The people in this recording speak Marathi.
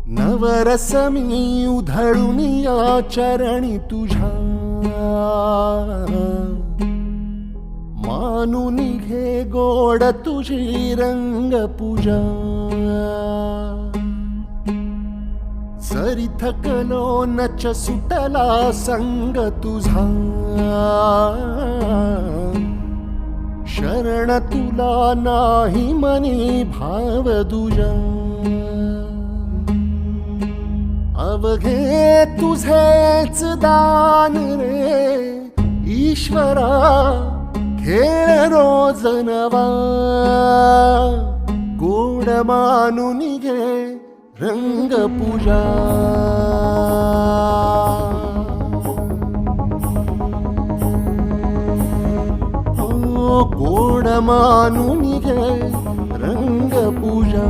नवरस मी उधळून या चरणी तुझ्या, मानून घे गोड तुझी रंग पूजा. सरी थकलो नच सुटला संग तुझा, शरण तुला नाही मनी भाव दुजा. अवघे तुझेच दान रे ईश्वरा, खेळ रोज नवा. गोड मानून घे रंग पूजा. गोड मानून घे रंग पूजा.